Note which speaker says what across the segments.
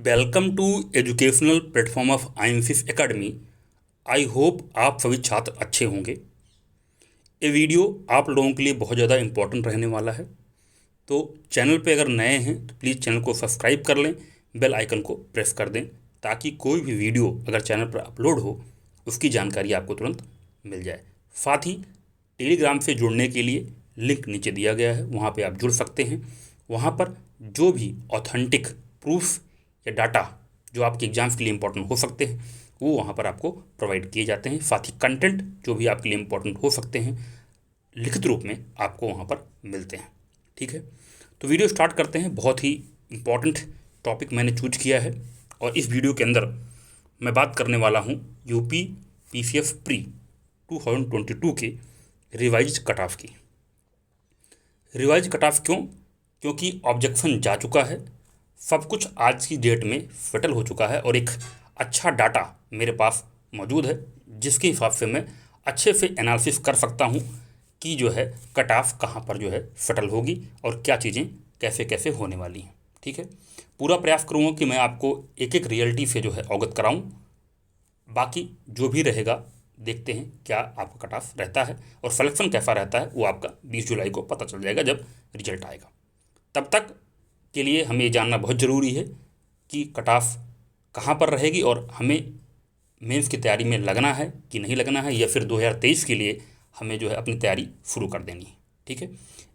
Speaker 1: Welcome to educational platform of IMFish academy. I hope आप सभी छात्र अच्छे होंगे। ये वीडियो आप लोगों के लिए बहुत ज़्यादा इम्पोर्टेंट रहने वाला है, तो चैनल पे अगर नए हैं तो प्लीज़ चैनल को सब्सक्राइब कर लें, बेल आइकन को प्रेस कर दें ताकि कोई भी वीडियो अगर चैनल पर अपलोड हो उसकी जानकारी आपको तुरंत मिल जाए। साथ ही टेलीग्राम से जुड़ने के लिए लिंक नीचे दिया गया है, वहाँ पे आप जुड़ सकते हैं। वहाँ पर जो भी ऑथेंटिक प्रूफ या डाटा जो आपके एग्जाम्स के लिए इंपॉर्टेंट हो सकते हैं वो वहाँ पर आपको प्रोवाइड किए जाते हैं। साथ ही कंटेंट जो भी आपके लिए इंपॉर्टेंट हो सकते हैं लिखित रूप में आपको वहाँ पर मिलते हैं। ठीक है, तो वीडियो स्टार्ट करते हैं। बहुत ही इम्पॉर्टेंट टॉपिक मैंने चूज किया है और इस वीडियो के अंदर मैं बात करने वाला हूँ यूपी पीसीएस प्री 2022 के रिवाइज कट ऑफ की। रिवाइज कट ऑफ क्योंकि ऑब्जेक्शन जा चुका है, सब कुछ आज की डेट में सेटल हो चुका है और एक अच्छा डाटा मेरे पास मौजूद है जिसके हिसाब से मैं अच्छे से एनालिसिस कर सकता हूँ कि जो है कट ऑफ कहाँ पर जो है सेटल होगी और क्या चीज़ें कैसे कैसे होने वाली हैं। ठीक है, पूरा प्रयास करूँगा कि मैं आपको एक एक रियलिटी से जो है अवगत कराऊँ। बाकी जो भी रहेगा देखते हैं क्या आपका कट ऑफ रहता है और सिलेक्शन कैसा रहता है वो आपका 20 जुलाई को पता चल जाएगा जब रिजल्ट आएगा। तब तक के लिए हमें ये जानना बहुत ज़रूरी है कि कट ऑफ कहाँ पर रहेगी और हमें मेंस की तैयारी में लगना है कि नहीं लगना है, या फिर 2023 के लिए हमें जो है अपनी तैयारी शुरू कर देनी है। ठीक है,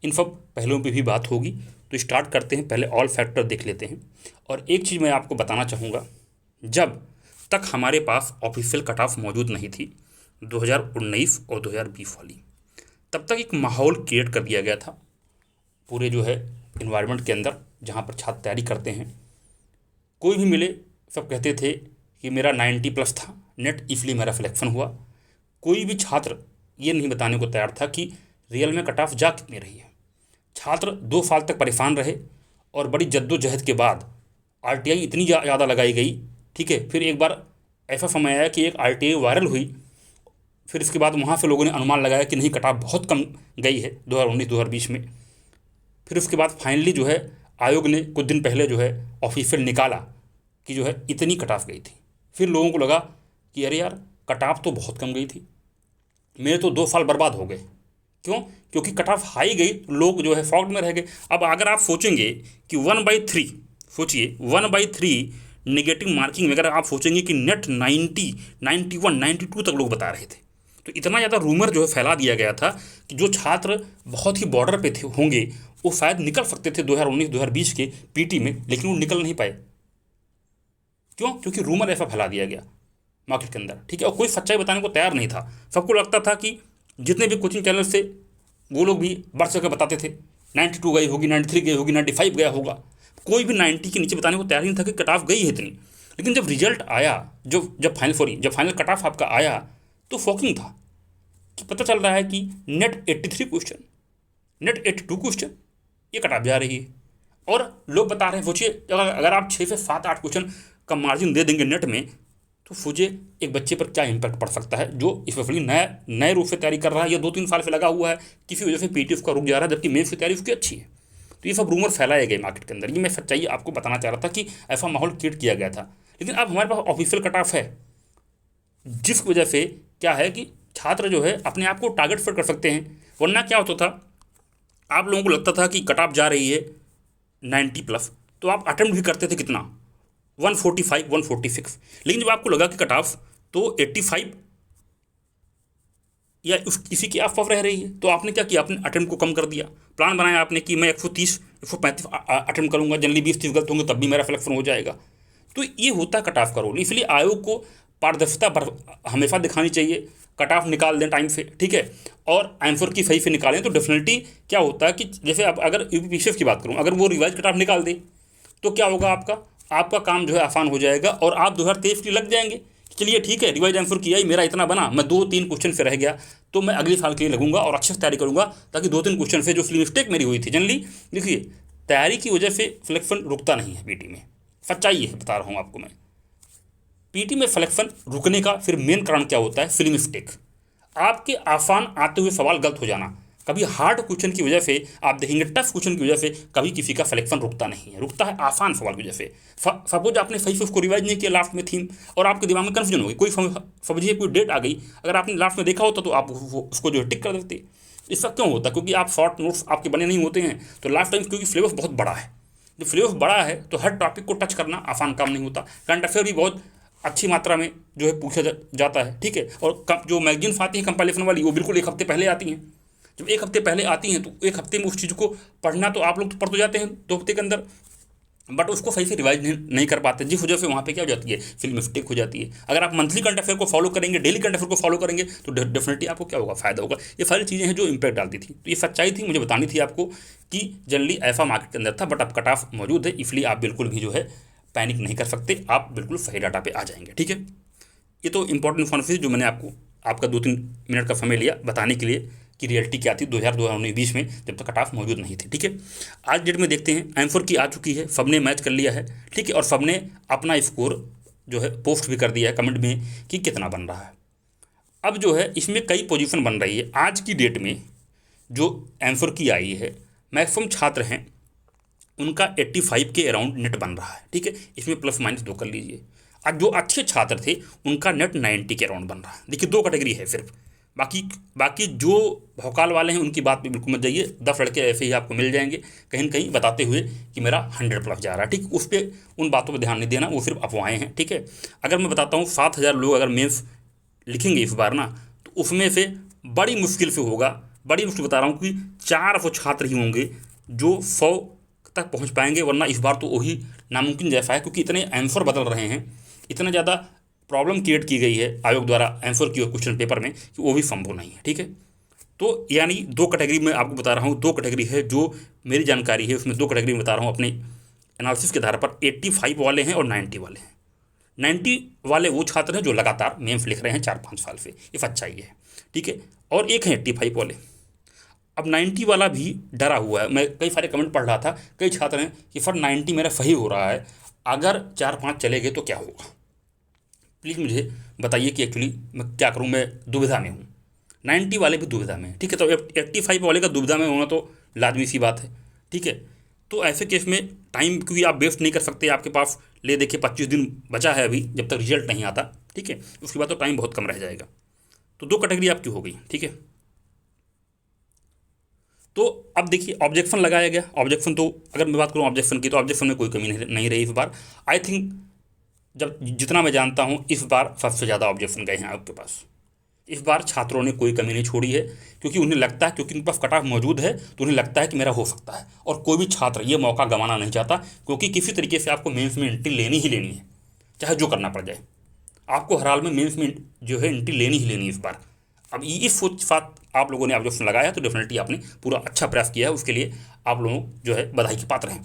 Speaker 1: इन सब पहलुओं पे भी बात होगी, तो स्टार्ट करते हैं। पहले ऑल फैक्टर देख लेते हैं और एक चीज़ मैं आपको बताना चाहूँगा, जब तक हमारे पास ऑफिशियल कट ऑफ मौजूद नहीं थी 2019 और 2020 वाली, तब तक एक माहौल क्रिएट कर दिया गया था पूरे जो है इन्वायरमेंट के अंदर जहाँ पर छात्र तैयारी करते हैं। कोई भी मिले सब कहते थे कि मेरा 90+ था नेट, इसलिए मेरा सिलेक्शन हुआ। कोई भी छात्र ये नहीं बताने को तैयार था कि रियल में कट ऑफ जा कितनी रही है। छात्र 2 साल तक परेशान रहे और बड़ी जद्दोजहद के बाद आरटीआई इतनी ज़्यादा लगाई गई। ठीक है, फिर एक बार ऐसा समय आया कि एक आरटीआई वायरल हुई, फिर इसके बाद वहाँ से लोगों ने अनुमान लगाया कि नहीं कट ऑफ बहुत कम गई है 2019-2020 में। फिर उसके बाद फाइनली जो है आयोग ने कुछ दिन पहले जो है ऑफिशियल निकाला कि जो है इतनी कट ऑफ गई थी। फिर लोगों को लगा कि अरे यार कट ऑफ तो बहुत कम गई थी, मेरे तो 2 साल बर्बाद हो गए। क्यों? क्योंकि कट ऑफ हाई गई तो लोग जो है फॉग में रह गए। अब अगर आप सोचेंगे कि 1/3, सोचिए 1/3 नेगेटिव मार्किंग में अगर आप सोचेंगे कि नेट 90, 91, 92 तक लोग बता रहे थे, तो इतना ज़्यादा रूमर जो है फैला दिया गया था कि जो छात्र बहुत ही बॉर्डर पे थे होंगे वो शायद निकल सकते थे 2019-2020 के पीटी में, लेकिन वो निकल नहीं पाए। क्यों? क्योंकि रूमर ऐसा फैला दिया गया मार्केट के अंदर। ठीक है, और कोई सच्चाई बताने को तैयार नहीं था। सबको लगता था कि जितने भी कोचिंग चैनल से वो लोग भी बढ़ चढ़ कर बताते थे 92 गई होगी, 93 गई होगी, 95 गया होगा। कोई भी 90 के नीचे बताने को तैयार नहीं था कि कट ऑफ गई है इतनी। लेकिन जब रिजल्ट आया, जब फाइनल कट ऑफ आपका आया तो शॉकिंग था कि पता चल रहा है कि नेट 83 क्वेश्चन, नेट 82 क्वेश्चन ये कट ऑफ जा रही है। और लोग बता रहे हैं, सोचिए अगर आप 6 से 7-8 क्वेश्चन का मार्जिन दे देंगे नेट में, तो सोचिए एक बच्चे पर क्या इम्पैक्ट पड़ सकता है जो स्पेशली नए रूप से तैयारी कर रहा है या 2-3 साल से लगा हुआ है, किसी वजह से पीटी उसका रुक जा रहा है जबकि मेंस की तैयारी उसकी अच्छी है। तो ये सब रूमर फैलाए गए मार्केट के अंदर। ये मैं सच्चाई आपको बताना चाह रहा था कि ऐसा माहौल क्रिएट किया गया था। लेकिन अब हमारे पास ऑफिशियल कट ऑफ है, जिस वजह से क्या है कि छात्र जो है अपने आप को टारगेट सेट कर सकते हैं। वरना क्या होता था, आप लोगों को लगता था कि कट ऑफ जा रही है 90+, तो आप अटेम्प्ट भी करते थे कितना 145, 146। लेकिन जब आपको लगा कि कट ऑफ तो 85 या इसी के आसपास रह रही है, तो आपने क्या किया, अपने अटेम्प्ट को कम कर दिया। प्लान बनाया आपने कि मैं 130, 135 अटेम्प्ट करूँगा, जनरली 20-30 गलत होंगे तब भी मेरा सिलेक्शन हो जाएगा। तो ये होता है कट ऑफ का रोल। इसलिए आयोग को पारदर्शिता हमेशा दिखानी चाहिए। कट ऑफ निकाल दें टाइम से, ठीक है, और आंसर की सही से निकालें तो डेफिनेटली क्या होता है कि जैसे अब अगर यूपीपीसीएस की बात करूं, अगर वो रिवाइज कट ऑफ निकाल दे तो क्या होगा, आपका काम जो है आसान हो जाएगा और आप 2023 के लिए लग जाएंगे। चलिए ठीक है, रिवाइज आंसर किया ही मेरा इतना बना, मैं 2-3 क्वेश्चन से रह गया तो मैं अगले साल के लिए लगूंगा और अच्छे से तैयारी करूंगा, ताकि 2-3 क्वेश्चन से जो मिस्टेक मेरी हुई थी। जनरली देखिए तैयारी की वजह से सिलेक्शन रुकता नहीं है पीटी में, सच्चाई है बता रहा हूँ आपको मैं। पीटी में सिलेक्शन रुकने का फिर मेन कारण क्या होता है, फिल्म मिस्टेक। आपके आसान आते हुए सवाल गलत हो जाना। कभी हार्ड क्वेश्चन की वजह से आप देखेंगे, टफ क्वेश्चन की वजह से कभी किसी का सिलेक्शन रुकता नहीं है, रुकता है आसान सवाल की वजह से। सपोज आपने सही से उसको रिवाइज नहीं किया लास्ट में थीम, और आपके दिमाग में कन्फ्यूजन हो गई, कोई समझिए कोई डेट आ गई, अगर आपने लास्ट में देखा होता तो आप उसको जो है टिक कर देते। इसका क्यों होता है? क्योंकि आप शॉर्ट नोट्स आपके बने नहीं होते हैं। तो लास्ट टाइम क्योंकि सिलेबस बहुत बड़ा है, जब सिलेबस बड़ा है तो हर टॉपिक को टच करना आसान काम नहीं होता। करंट अफेयर भी बहुत अच्छी मात्रा में जो है पूछा जाता है, ठीक है। और जो मैगजीन्स आती हैं कंपाइलेशन वाली, वो बिल्कुल एक हफ्ते पहले आती हैं। जब एक हफ्ते पहले आती हैं तो एक हफ्ते में उस चीज़ को पढ़ना तो आप लोग तो पढ़ तो जाते हैं 2 हफ्ते के अंदर, बट उसको सही से रिवाइज नहीं कर पाते, जिस वजह से वहाँ पे क्या हो जाती है, फिल्म मिस्टेक हो जाती है। अगर आप मंथली करंट अफेयर को फॉलो करेंगे, डेली करंट अफेयर को फॉलो करेंगे, तो डेफिनेटली आपको क्या होगा, फायदा होगा। ये सारी चीज़ें हैं जो इम्पैक्ट डालती थी। तो ये सच्चाई थी, मुझे बतानी थी आपको कि जनरली ऐसा मार्केट के अंदर था, बट अब कट ऑफ मौजूद है, इसलिए आप बिल्कुल भी जो है पैनिक नहीं कर सकते, आप बिल्कुल सही डाटा पे आ जाएंगे, ठीक है। ये तो इंपॉर्टेंट इन्फॉर्मेशन जो मैंने आपका 2-3 मिनट का समय लिया बताने के लिए कि रियलिटी क्या थी 2019-20 में, जब तक कट ऑफ मौजूद नहीं थी, ठीक है। आज डेट में देखते हैं एम4 की आ चुकी है, सबने मैच कर लिया है, ठीक है, और सबने अपना स्कोर जो है पोस्ट भी कर दिया है कमेंट में कि कितना बन रहा है। अब जो है इसमें कई पोजीशन बन रही है। आज की डेट में जो एम4 की आई है, मैक्सिमम छात्र हैं उनका 85 के अराउंड नेट बन रहा है, ठीक है। इसमें प्लस माइनस 2 कर लीजिए। अब जो अच्छे छात्र थे उनका नेट 90 के अराउंड बन रहा है। देखिए 2 कैटेगरी है सिर्फ, बाकी जो भौकाल वाले हैं उनकी बात पे बिल्कुल मत जाइए। 10 लड़के ऐसे ही आपको मिल जाएंगे कहीं न कहीं बताते हुए कि मेरा 100 प्लस जा रहा है, ठीक। उस पर उन बातों पर ध्यान नहीं देना, वो सिर्फ अफवाहें हैं, ठीक है। अगर मैं बताता हूँ 7,000 लोग अगर मेंस लिखेंगे इस बार ना, तो उसमें से बड़ी मुश्किल से होगा, बड़ी मुश्किल बता रहा हूँ कि 400 छात्र ही होंगे जो 100 तक पहुँच पाएंगे, वरना इस बार तो वही नामुमकिन जैसा है, क्योंकि इतने आंसर बदल रहे हैं, इतना ज़्यादा प्रॉब्लम क्रिएट की गई है आयोग द्वारा आंसर की क्वेश्चन पेपर में कि वो भी संभव नहीं है, ठीक है। तो यानी 2 कैटेगरी में आपको बता रहा हूँ, 2 कैटेगरी है जो मेरी जानकारी है उसमें, 2 कैटेगरी में बता रहा हूँ अपने एनालिसिस के आधार पर। 85 वाले हैं और 90 वाले हैं। 90 वाले वो छात्र हैं जो लगातार मेंस लिख रहे हैं 4-5 साल से, ये सच्चाई है, ठीक है। और एक है 85 वाले। अब 90 वाला भी डरा हुआ है। मैं कई सारे कमेंट पढ़ रहा था, कई छात्र हैं कि सर 90 मेरा सही हो रहा है, अगर 4-5 चले गए तो क्या होगा। प्लीज़ मुझे बताइए कि एक्चुअली मैं क्या करूं, मैं दुविधा में हूं। 90 वाले भी दुविधा में है, ठीक है। तो 85 वाले का दुविधा में होना तो लाजमी सी बात है, ठीक है। तो ऐसे केस में टाइम क्योंकि आप वेस्ट नहीं कर सकते, आपके पास ले देखिए 25 दिन बचा है अभी जब तक रिजल्ट नहीं आता, ठीक है। उसके बाद तो टाइम बहुत कम रह जाएगा। तो 2 कैटेगरी आपकी हो गई, ठीक है। तो अब देखिए ऑब्जेक्शन लगाया गया। ऑब्जेक्शन तो अगर मैं बात करूँ ऑब्जेक्शन की, तो ऑब्जेक्शन में कोई कमी नहीं रही इस बार। आई थिंक जब जितना मैं जानता हूँ इस बार सबसे ज़्यादा ऑब्जेक्शन गए हैं आपके पास। इस बार छात्रों ने कोई कमी नहीं छोड़ी है, क्योंकि उन्हें लगता है, क्योंकि उनके पास कट ऑफ मौजूद है, तो उन्हें लगता है कि मेरा हो सकता है। और कोई भी छात्र ये मौका गंवाना नहीं चाहता, क्योंकि किसी तरीके से आपको मेंस में एंट्री लेनी ही लेनी है, चाहे जो करना पड़ जाए। आपको हर हाल में मेंस में जो है एंट्री लेनी ही लेनी है इस बार। अब इस सोच साथ आप लोगों ने ऑब्जेक्शन लगाया, तो डेफिनेटली आपने पूरा अच्छा प्रयास किया है, उसके लिए आप लोगों जो है बधाई के पात्र हैं,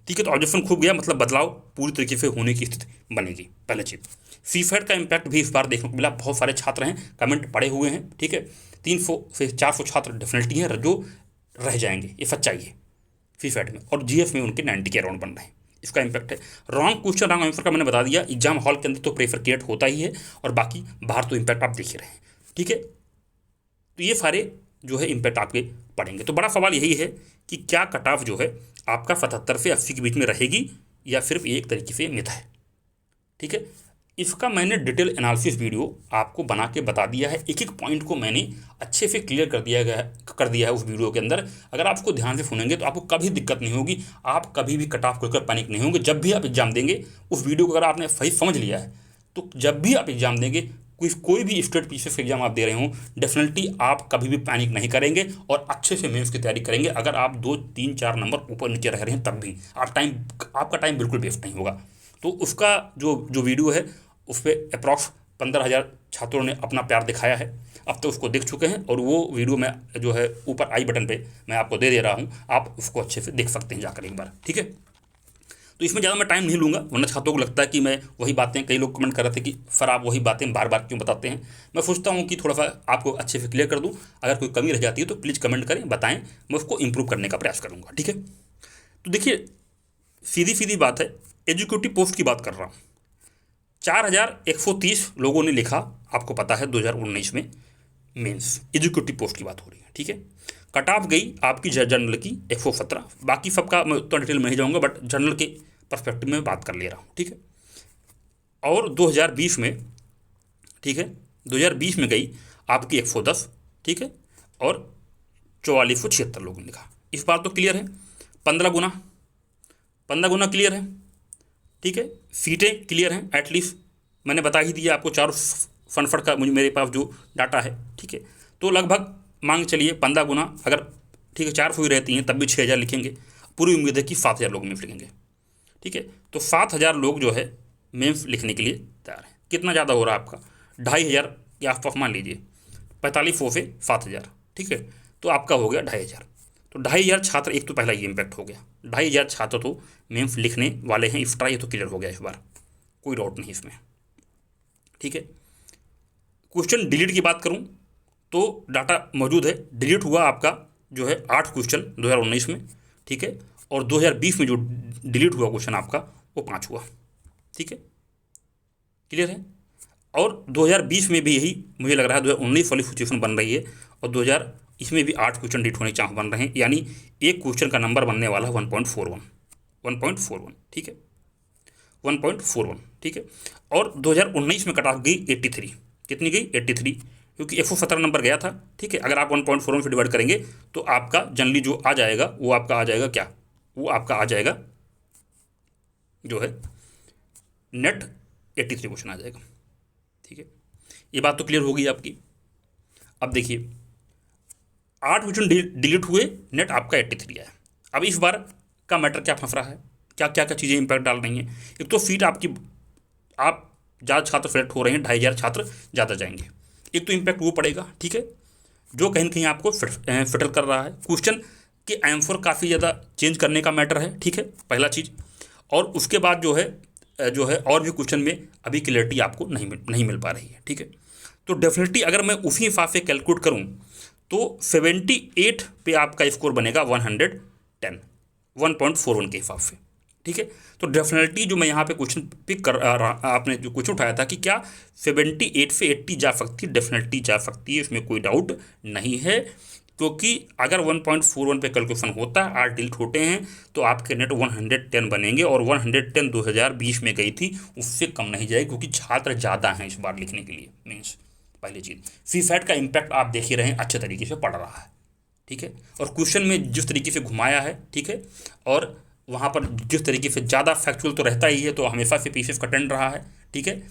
Speaker 1: ठीक है। तो ऑब्जेक्शन खूब गया, मतलब बदलाव पूरी तरीके से होने की स्थिति बनेगी, पहले चीज़। सीफेट का इम्पैक्ट भी इस बार देखने को मिला। बहुत सारे छात्र हैं, कमेंट पड़े हुए हैं, ठीक है। 300 से 400 छात्र डेफिनेटली हैं जो रह जाएंगे, ये सच्चाई है सीफेट में। और जीएफ में उनके 90 के अराउंड बन रहे हैं, इसका इम्पैक्ट है। रॉन्ग क्वेश्चन रॉन्ग आंसर का मैंने बता दिया। एग्जाम हॉल के अंदर तो प्रेफर क्रिएट होता ही है, और बाकी बाहर तो इम्पैक्ट आप देख ही रहे हैं, ठीक है। तो ये सारे जो है इम्पैक्ट आपके पड़ेंगे। तो बड़ा सवाल यही है कि क्या कट ऑफ जो है आपका 77 से 80 के बीच में रहेगी, या सिर्फ एक तरीके से मिथ है, ठीक है। इसका मैंने डिटेल एनालिसिस वीडियो आपको बना के बता दिया है, एक एक पॉइंट को मैंने अच्छे से क्लियर कर दिया है उस वीडियो के अंदर। अगर आपको ध्यान से सुनेंगे तो आपको कभी दिक्कत नहीं होगी, आप कभी भी कट ऑफ को लेकर पैनिक नहीं होंगे। जब भी आप एग्जाम देंगे, उस वीडियो को अगर आपने सही समझ लिया है, तो जब भी आप एग्जाम देंगे, कोई भी स्टेट पीसीएस एग्जाम आप दे रहे हो, डेफिनेटली आप कभी भी पैनिक नहीं करेंगे और अच्छे से मेंस की तैयारी करेंगे। अगर आप 2-3-4 नंबर ऊपर नीचे रह रहे हैं तब भी आपका टाइम बिल्कुल वेस्ट नहीं होगा। तो उसका जो वीडियो है उस पर अप्रॉक्स 15,000 छात्रों ने अपना प्यार दिखाया है, अब तो उसको देख चुके हैं। और वो वीडियो मैं जो है ऊपर आई बटन पे मैं आपको दे रहा हूँ, आप उसको अच्छे से देख सकते हैं जाकर एक बार, ठीक है। तो इसमें ज़्यादा मैं टाइम नहीं लूँगा, वरना छात्रों को लगता है कि मैं वही बातें, कई लोग कमेंट कर रहे थे कि सर आप वही बातें बार बार क्यों बताते हैं। मैं सोचता हूँ कि थोड़ा सा आपको अच्छे से क्लियर कर दूँ। अगर कोई कमी रह जाती है तो प्लीज़ कमेंट करें, बताएं, मैं उसको इम्प्रूव करने का प्रयास करूँगा, ठीक है। तो देखिए सीधी सीधी बात है, एजुकेटिव पोस्ट की बात कर रहा हूँ। 4,130 लोगों ने लिखा, आपको पता है 2019 में मेंस एजुकेटिव पोस्ट की बात हो रही है, ठीक है। कट ऑफ गई आपकी जनरल की 117। बाकी सबका मैं उतना डिटेल में नहीं जाऊँगा, बट जनरल के पर्सपेक्टिव में बात कर ले रहा हूँ, ठीक है। और 2020 में, ठीक है, 2020 में गई आपकी 110, ठीक है, और 4476 लोगों ने लिखा। इस बार तो क्लियर है, 15 गुना क्लियर है, ठीक है। सीटें क्लियर हैं एटलीस्ट, मैंने बता ही दिया आपको चारों फनफट का मुझे मेरे पास जो डाटा है, ठीक है। तो लगभग मांग चलिए 15 गुना, अगर ठीक है 4 हुई रहती हैं तब भी 6000 लिखेंगे। पूरी उम्मीद है कि 7000 लोग मेम्स लिखेंगे, ठीक है। तो 7000 लोग जो है मेम्स लिखने के लिए तैयार हैं। कितना ज़्यादा हो रहा है आपका, 2500 के आसपास मान लीजिए, 4500 से 7000, ठीक है, तो आपका हो गया 2500। तो 2500 छात्र, एक तो पहला ये इम्पैक्ट हो गया, 2500 छात्र तो मेम्स लिखने वाले हैं। इफ्टा ये तो क्लियर हो गया इस बार, कोई डाउट नहीं इसमें, ठीक है। क्वेश्चन डिलीट की बात करूं तो डाटा मौजूद है, डिलीट हुआ आपका जो है 8 क्वेश्चन 2019 में, ठीक है, और 2020 में जो डिलीट हुआ क्वेश्चन आपका वो 5 हुआ, ठीक है, क्लियर है। और 2020 में भी यही मुझे लग रहा है 2019 वाली सिचुएशन बन रही है, और 2000 इसमें भी 8 क्वेश्चन डिलीट होने चांस बन रहे हैं, यानी एक क्वेश्चन का नंबर बनने वाला है 1.41, ठीक है, 1.41, ठीक है। और 2019 में कट ऑफ गई 83, कितनी गई 83, क्योंकि 117 नंबर गया था, ठीक है। अगर आप 1.41 से डिवाइड करेंगे तो आपका जनरली जो आ जाएगा वो आपका आ जाएगा क्या, वो आपका आ जाएगा जो है नेट 83 क्वेश्चन आ जाएगा, ठीक है। ये बात तो क्लियर हो गई आपकी। अब देखिए 8 क्वेश्चन डिलीट हुए, नेट आपका 83 आया। अब इस बार का मैटर क्या फंस रहा है, क्या क्या क्या चीज़ें इंपैक्ट डाल रही हैं। एक तो सीट आपकी, आप ज़्यादा छात्र सेलेक्ट हो रहे हैं, 2500 छात्र ज़्यादा जाएंगे, एक तो इम्पैक्ट वो पड़ेगा, ठीक है, जो कहीं ना कहीं आपको फिटर कर रहा है। क्वेश्चन के आंसर काफ़ी ज़्यादा चेंज करने का मैटर है, ठीक है, पहला चीज़। और उसके बाद जो है और भी क्वेश्चन में अभी क्लियरिटी आपको नहीं मिल पा रही है, ठीक है। तो डेफिनेटली अगर मैं उसी हिसाब से कैलकुलेट करूँ तो 78 पे आपका स्कोर बनेगा 110, 1.41 के हिसाब से, ठीक है। तो डेफिनेटली जो मैं यहाँ पे क्वेश्चन पिक कर रहा, आपने जो क्वेश्चन उठाया था कि क्या 78 से 80 जा सकती है, डेफिनेटली जा सकती है, इसमें कोई डाउट नहीं है। क्योंकि अगर 1.41 पे कैलकुलेशन होता है, 8 डिलीट होते हैं, तो आपके नेट 110 बनेंगे, और 110 2020 में गई थी, उससे कम नहीं जाएगी, क्योंकि छात्र ज़्यादा हैं इस बार लिखने के लिए मीन्स। पहली चीज़, सीसैट का इम्पैक्ट आप देख ही रहे हैं, अच्छे तरीके से पड़ रहा है, ठीक है। और क्वेश्चन में जिस तरीके से घुमाया है, ठीक है, और वहाँ पर जिस तरीके से ज़्यादा फैक्चुअल तो रहता ही है, तो हमेशा से पीसीएस का ट्रेंड रहा है, ठीक है।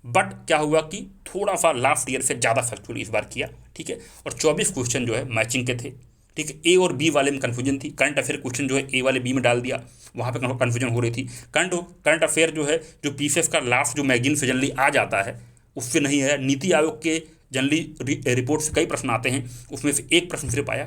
Speaker 1: बट क्या हुआ कि थोड़ा सा लास्ट ईयर से ज़्यादा फैक्चुअल इस बार किया, ठीक है। और 24 क्वेश्चन जो है मैचिंग के थे, ठीक है। ए और बी वाले में कन्फ्यूजन थी, करंट अफेयर क्वेश्चन जो है ए वाले बी में डाल दिया, वहाँ पे कन्फ्यूजन हो रही थी। करंट अफेयर जो है, जो पीसीएस का लास्ट जो मैगजीन से जनरली आ जाता है, उससे नहीं है। नीति आयोग के जनरली रिपोर्ट से कई प्रश्न आते हैं, उसमें से एक प्रश्न सिर्फ आया,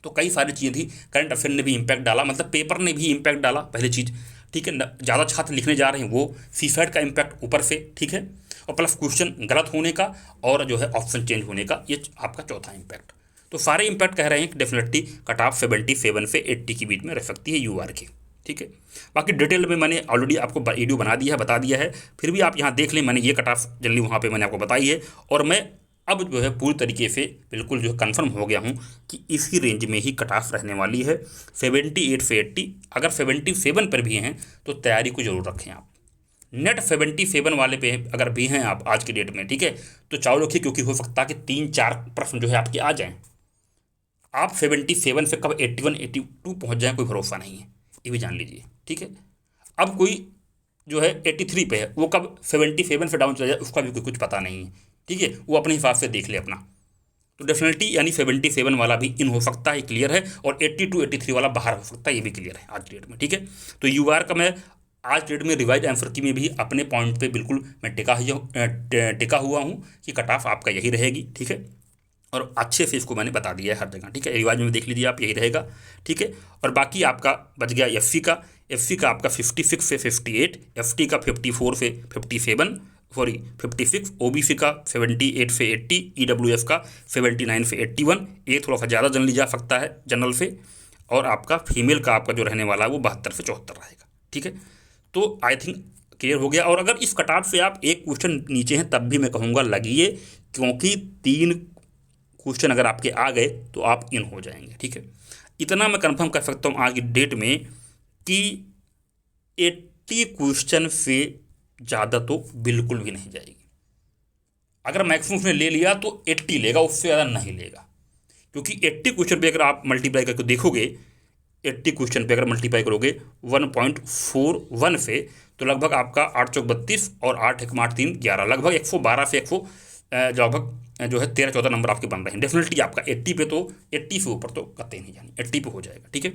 Speaker 1: तो कई सारी चीज़ें थी। करंट अफेयर ने भी इम्पैक्ट डाला, मतलब पेपर ने भी इम्पैक्ट डाला, पहली चीज़, ठीक है। ज़्यादा छात्र लिखने जा रहे हैं, वो सीसैट का इम्पैक्ट ऊपर से, ठीक है, और प्लस क्वेश्चन गलत होने का, और जो है ऑप्शन चेंज होने का, ये आपका चौथा इम्पैक्ट। तो सारे इम्पैक्ट कह रहे हैं कि डेफिनेटली कट ऑफ 77 से 80 के बीच में रह सकती है यूआर की, ठीक है। बाकी डिटेल में मैंने ऑलरेडी आपको वीडियो बना दिया है, बता दिया है, फिर भी आप यहाँ देख लें, मैंने ये कट ऑफ जनरली वहाँ पे मैंने आपको बताई है। और मैं अब जो है पूरी तरीके से बिल्कुल जो है कन्फर्म हो गया हूँ कि इसी रेंज में ही कट ऑफ रहने वाली है, 78 से 80। अगर 77 पर भी हैं तो तैयारी को जरूर रखें आप। नेट 77 वाले पे अगर भी हैं आप आज की डेट में, ठीक है, तो चाव रखिए, क्योंकि हो सकता है कि 3-4 प्रश्न जो है आपके आ जाएँ। आप 77 से कब 81 82 पहुँच जाएँ, कोई भरोसा नहीं है, ये भी जान लीजिए, ठीक है। अब कोई जो है 83 पे है, वो कब 77 से डाउन चला जाए उसका भी कुछ पता नहीं है, ठीक है, वो अपने हिसाब से देख ले अपना। तो डेफिनेटली यानी 77 वाला भी इन हो सकता है, क्लियर है, और 82 83 वाला बाहर हो सकता है, ये भी क्लियर है आज डेट में, ठीक है। तो यूआर का मैं आज डेट में रिवाइज आंसर की में भी अपने पॉइंट पे बिल्कुल मैं टिका हुआ हूँ कि कट ऑफ आपका यही रहेगी, ठीक है। और अच्छे से इसको मैंने बता दिया है हर जगह, ठीक है। रिवाइज में देख लीजिए आप, यही रहेगा, ठीक है। और बाकी आपका बच गया एफ का आपका 56 से 58, एफ का 54 से 57, 56, ओबीसी का 78 से 80, ईडब्ल्यूएफ का 79 से 81, ये थोड़ा सा ज़्यादा जनरली जा सकता है जनरल से। और आपका फीमेल का आपका जो रहने वाला है वो 72 से 74 रहेगा, ठीक है। तो आई थिंक क्लियर हो गया। और अगर इस कट ऑफ से आप एक क्वेश्चन नीचे हैं तब भी मैं कहूँगा लगिए, क्योंकि 3 क्वेश्चन अगर आपके आ गए तो आप इन हो जाएंगे। ठीक है, इतना मैं कंफर्म कर सकता हूँ आज की डेट में कि 80 क्वेश्चन से ज़्यादा तो बिल्कुल भी नहीं जाएगी। अगर मैक्सिमम उसने ले लिया तो 80 लेगा, उससे ज़्यादा नहीं लेगा, क्योंकि 80 क्वेश्चन पे अगर आप मल्टीप्लाई करके देखोगे, 80 क्वेश्चन पे अगर मल्टीप्लाई करोगे 1.41 से, तो लगभग आपका 8 चौक 32 और 8 एक 8 3 11, लगभग 112 से 100 लगभग जो है 13-14 नंबर आपके बन रहे हैं। डेफिनेटली आपका 80 पे तो 80 से ऊपर तो कतई नहीं जानी, 80 पे हो जाएगा। ठीक है,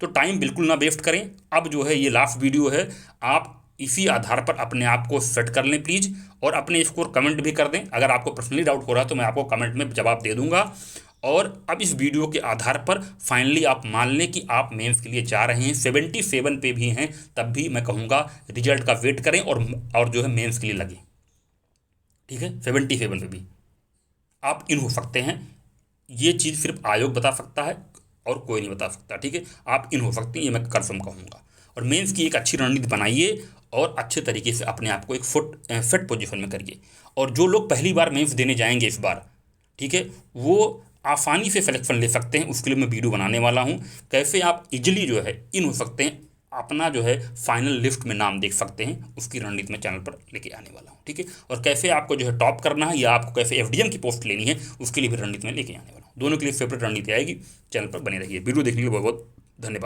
Speaker 1: तो टाइम बिल्कुल ना वेस्ट करें। अब जो है ये लास्ट वीडियो है, आप इसी आधार पर अपने आप को सेट कर लें प्लीज़, और अपने स्कोर कमेंट भी कर दें। अगर आपको पर्सनली डाउट हो रहा है तो मैं आपको कमेंट में जवाब दे दूंगा। और अब इस वीडियो के आधार पर फाइनली आप मान लें कि आप मेंस के लिए जा रहे हैं, 77 पे भी हैं, तब भी मैं कहूँगा रिजल्ट का वेट करें और जो है मेंस के लिए लगे। ठीक है, 77 पे भी आप इन हो सकते हैं। ये चीज़ सिर्फ आयोग बता सकता है और कोई नहीं बता सकता। ठीक है, आप इन हो सकते हैं, ये मैं कन्फर्म कहूँगा। और मेंस की एक अच्छी रणनीति बनाइए और अच्छे तरीके से अपने आप को एक फिट पोजीशन में करिए। और जो लोग पहली बार मेंस देने जाएंगे इस बार, ठीक है, वो आसानी से सिलेक्शन ले सकते हैं। उसके लिए मैं वीडियो बनाने वाला हूँ, कैसे आप इजीली जो है इन हो सकते हैं, अपना जो है फाइनल लिस्ट में नाम देख सकते हैं, उसकी रणनीति मैं चैनल पर लेके आने वाला हूँ। ठीक है, और कैसे आपको जो है टॉप करना है या आपको कैसे एफडीएम की पोस्ट लेनी है, उसके लिए भी रणनीति में लेके आने वाला हूँ। दोनों के लिए सेपरेट रणनीति आएगी। चैनल पर बने रहिए। वीडियो देखने के लिए बहुत बहुत धन्यवाद।